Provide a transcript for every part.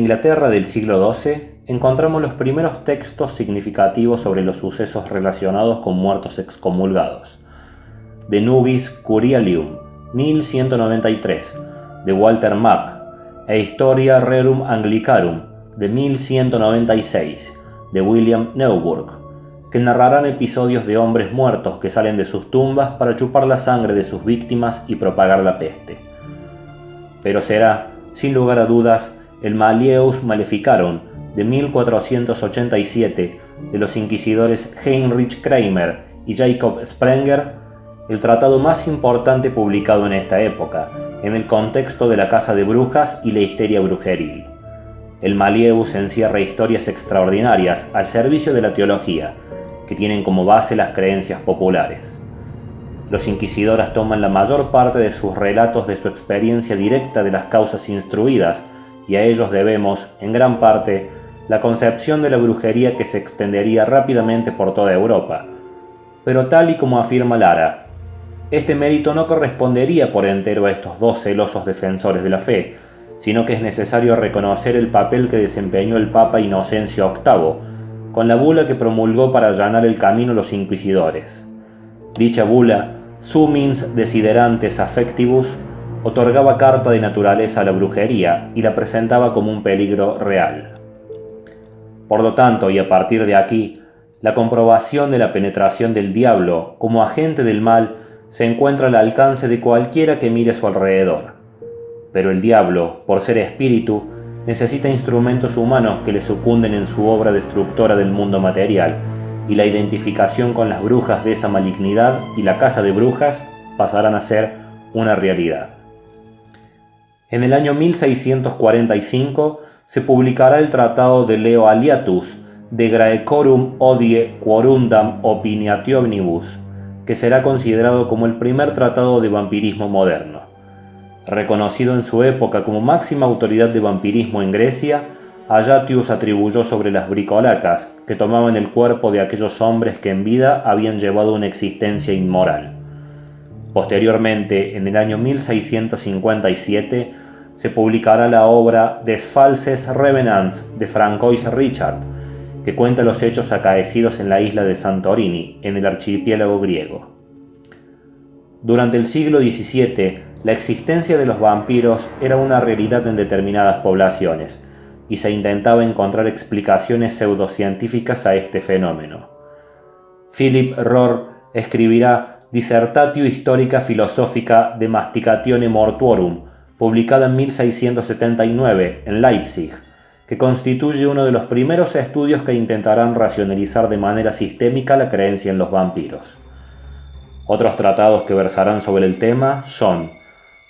Inglaterra del siglo XII encontramos los primeros textos significativos sobre los sucesos relacionados con muertos excomulgados. De Nugis Curialium, 1193, de Walter Map, e Historia Rerum Anglicarum, de 1196, de William Neuburg, que narrarán episodios de hombres muertos que salen de sus tumbas para chupar la sangre de sus víctimas y propagar la peste. Pero será, sin lugar a dudas, el Malleus Maleficarum, de 1487, de los inquisidores Heinrich Kramer y Jacob Sprenger, el tratado más importante publicado en esta época, en el contexto de la caza de brujas y la histeria brujeril. El Malleus encierra historias extraordinarias al servicio de la teología, que tienen como base las creencias populares. Los inquisidores toman la mayor parte de sus relatos de su experiencia directa de las causas instruidas, y a ellos debemos, en gran parte, la concepción de la brujería que se extendería rápidamente por toda Europa. Pero tal y como afirma Lara, este mérito no correspondería por entero a estos dos celosos defensores de la fe, sino que es necesario reconocer el papel que desempeñó el Papa Inocencio VIII, con la bula que promulgó para allanar el camino a los inquisidores. Dicha bula, Sumins Desiderantes Affectivus, otorgaba carta de naturaleza a la brujería y la presentaba como un peligro real. Por lo tanto, y a partir de aquí, la comprobación de la penetración del diablo como agente del mal se encuentra al alcance de cualquiera que mire a su alrededor. Pero el diablo, por ser espíritu, necesita instrumentos humanos que le secunden en su obra destructora del mundo material, y la identificación con las brujas de esa malignidad y la caza de brujas pasarán a ser una realidad. En el año 1645 se publicará el tratado de Leo Aliatus de Graecorum Odie Quorundam Opiniationibus, que será considerado como el primer tratado de vampirismo moderno. Reconocido en su época como máxima autoridad de vampirismo en Grecia, Ayatius atribuyó sobre las bricolacas, que tomaban el cuerpo de aquellos hombres que en vida habían llevado una existencia inmoral. Posteriormente, en el año 1657, se publicará la obra Des Falses Revenants de Francois Richard, que cuenta los hechos acaecidos en la isla de Santorini, en el archipiélago griego. Durante el siglo XVII, la existencia de los vampiros era una realidad en determinadas poblaciones, y se intentaba encontrar explicaciones pseudocientíficas a este fenómeno. Philip Rohr escribirá Dissertatio Historica Philosophica de Masticatione Mortuorum, publicada en 1679 en Leipzig, que constituye uno de los primeros estudios que intentarán racionalizar de manera sistémica la creencia en los vampiros. Otros tratados que versarán sobre el tema son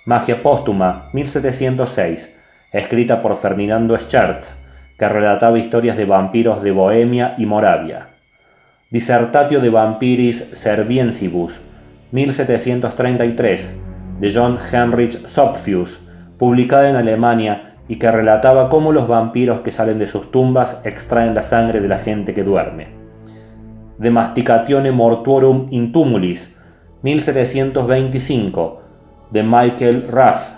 Magia Póstuma, 1706, escrita por Ferdinando Scherz, que relataba historias de vampiros de Bohemia y Moravia. Dissertatio de Vampiris Serviensibus, 1733, de John Heinrich Sophius, publicada en Alemania y que relataba cómo los vampiros que salen de sus tumbas extraen la sangre de la gente que duerme. De Masticatione Mortuorum in Tumulis, 1725, de Michael Raff.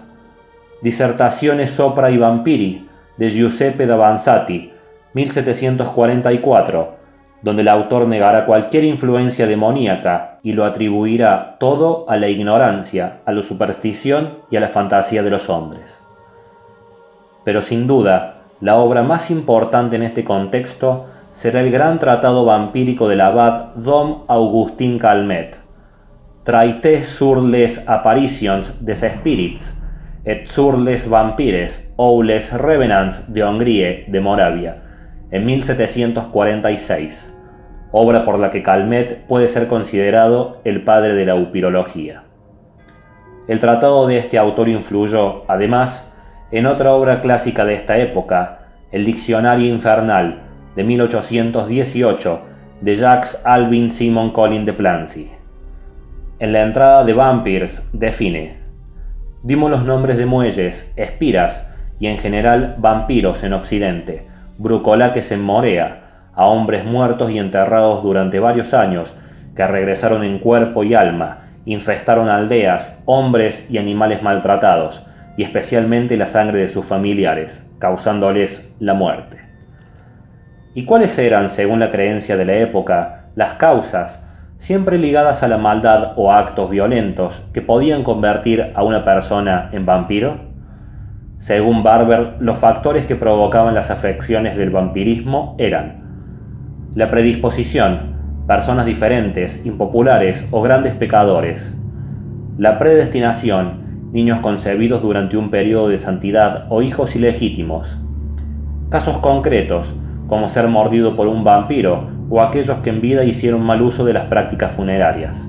Dissertazione sopra i vampiri, de Giuseppe Davanzati, 1744, donde el autor negará cualquier influencia demoníaca y lo atribuirá todo a la ignorancia, a la superstición y a la fantasía de los hombres. Pero sin duda, la obra más importante en este contexto será el gran tratado vampírico del abad Dom Augustin Calmet, Traité sur les apparitions des spirits, et sur les vampires ou les revenants de Hongrie de Moravia, en 1746, obra por la que Calmet puede ser considerado el padre de la upirología. El tratado de este autor influyó, además, en otra obra clásica de esta época, el Diccionario Infernal, de 1818, de Jacques Albin Simon Collin de Plancy. En la entrada de Vampires define: dimos los nombres de muelles, espiras y en general vampiros en Occidente, brucolaques en Morea, a hombres muertos y enterrados durante varios años, que regresaron en cuerpo y alma, infestaron aldeas, hombres y animales maltratados, y especialmente la sangre de sus familiares, causándoles la muerte. ¿Y cuáles eran, según la creencia de la época, las causas, siempre ligadas a la maldad o a actos violentos, que podían convertir a una persona en vampiro? Según Barber, los factores que provocaban las afecciones del vampirismo eran la predisposición, personas diferentes, impopulares o grandes pecadores; la predestinación, niños concebidos durante un periodo de santidad o hijos ilegítimos; casos concretos, como ser mordido por un vampiro o aquellos que en vida hicieron mal uso de las prácticas funerarias.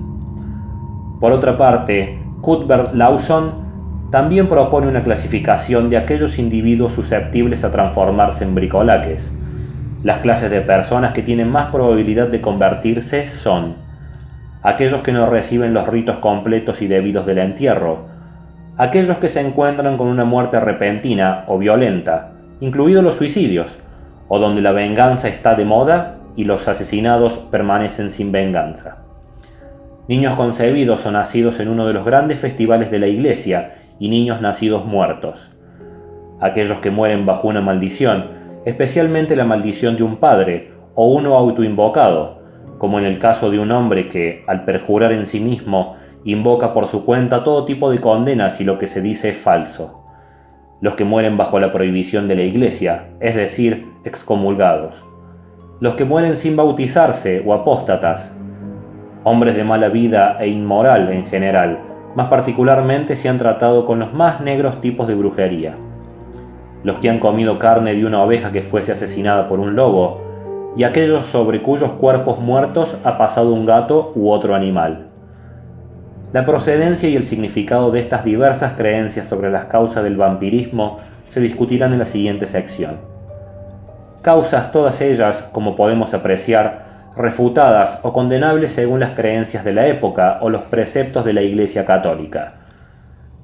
Por otra parte, Cuthbert-Lawson también propone una clasificación de aquellos individuos susceptibles a transformarse en bricolaques. Las clases de personas que tienen más probabilidad de convertirse son aquellos que no reciben los ritos completos y debidos del entierro, aquellos que se encuentran con una muerte repentina o violenta, incluidos los suicidios, o donde la venganza está de moda y los asesinados permanecen sin venganza; niños concebidos o nacidos en uno de los grandes festivales de la Iglesia y niños nacidos muertos; aquellos que mueren bajo una maldición, especialmente la maldición de un padre o uno autoinvocado, como en el caso de un hombre que, al perjurar en sí mismo, invoca por su cuenta todo tipo de condenas y lo que se dice es falso; los que mueren bajo la prohibición de la Iglesia, es decir, excomulgados; los que mueren sin bautizarse o apóstatas; hombres de mala vida e inmoral en general, más particularmente si han tratado con los más negros tipos de brujería; los que han comido carne de una oveja que fuese asesinada por un lobo, y aquellos sobre cuyos cuerpos muertos ha pasado un gato u otro animal. La procedencia y el significado de estas diversas creencias sobre las causas del vampirismo se discutirán en la siguiente sección. Causas todas ellas, como podemos apreciar, refutadas o condenables según las creencias de la época o los preceptos de la Iglesia Católica.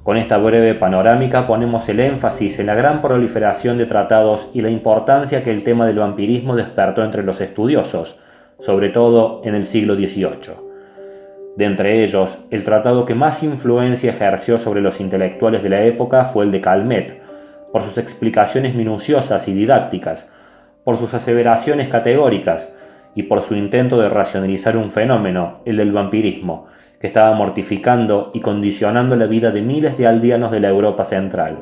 Con esta breve panorámica ponemos el énfasis en la gran proliferación de tratados y la importancia que el tema del vampirismo despertó entre los estudiosos, sobre todo en el siglo XVIII. De entre ellos, el tratado que más influencia ejerció sobre los intelectuales de la época fue el de Calmet, por sus explicaciones minuciosas y didácticas, por sus aseveraciones categóricas y por su intento de racionalizar un fenómeno, el del vampirismo, que estaba mortificando y condicionando la vida de miles de aldeanos de la Europa central.